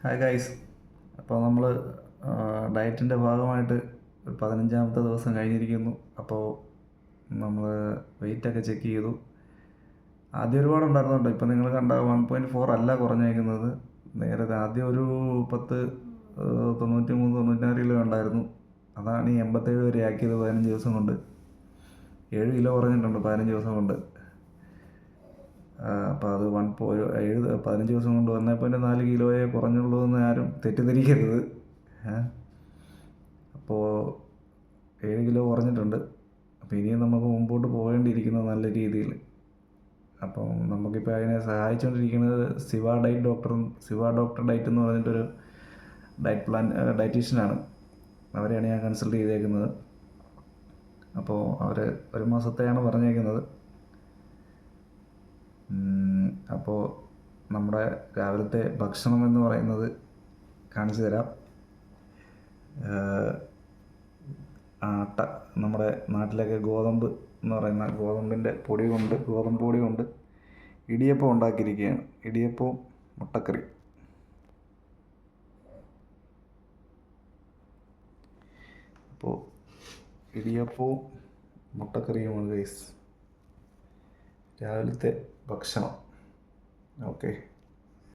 Hi guys. അപ്പോൾ നമ്മൾ ഡയറ്റിൻ്റെ ഭാഗമായിട്ട് ഒരു 15ാമത്തെ ദിവസം കഴിഞ്ഞിരിക്കുന്നു. അപ്പോൾ നമ്മൾ വെയിറ്റൊക്കെ ചെക്ക് ചെയ്തു. ആദ്യം ഒരുപാടുണ്ടായിരുന്നുണ്ട്. ഇപ്പോൾ നിങ്ങൾ കണ്ട 1.4 അല്ല കുറഞ്ഞേക്കുന്നത്. നേരത്തെ ആദ്യം ഒരു 93-94 കിലോ ഉണ്ടായിരുന്നു. അതാണ് ഈ 87 വരെ ആക്കിയത് 15 ദിവസം കൊണ്ട്. 7 കിലോ കുറഞ്ഞിട്ടുണ്ട് 15 ദിവസം കൊണ്ട്. അപ്പോൾ അത് 15 ദിവസം കൊണ്ട് 1.4 കിലോയെ കുറഞ്ഞുള്ളൂ എന്ന് ആരും തെറ്റിദ്ധരിക്കരുത്. അപ്പോൾ 7 കിലോ കുറഞ്ഞിട്ടുണ്ട്. അപ്പോൾ ഇനിയും നമുക്ക് മുമ്പോട്ട് പോകേണ്ടിയിരിക്കുന്നത് നല്ല രീതിയിൽ. അപ്പം നമുക്കിപ്പോൾ അതിനെ സഹായിച്ചുകൊണ്ടിരിക്കുന്നത് ശിവ ഡോക്ടർ ഡയറ്റ് എന്ന് പറഞ്ഞിട്ടൊരു ഡയറ്റീഷ്യനാണ്. അവരെയാണ് ഞാൻ കൺസൾട്ട് ചെയ്തേക്കുന്നത്. അപ്പോൾ അവർ 1 മാസത്തെയാണ് പറഞ്ഞേക്കുന്നത്. അപ്പോൾ നമ്മുടെ രാവിലത്തെ ഭക്ഷണം എന്ന് പറയുന്നത് കാണിച്ചു തരാം. നമ്മുടെ നാട്ടിലൊക്കെ ഗോതമ്പ് എന്ന് പറയുന്ന ഗോതമ്പ് പൊടി കൊണ്ട് ഇടിയപ്പം ഉണ്ടാക്കിയിരിക്കുകയാണ്. ഇടിയപ്പവും മുട്ടക്കറി. അപ്പോൾ ഇടിയപ്പവും മുട്ടക്കറിയുമാണ് ഗൈസ് രാവിലത്തെ ഭക്ഷണം. ഓക്കെ.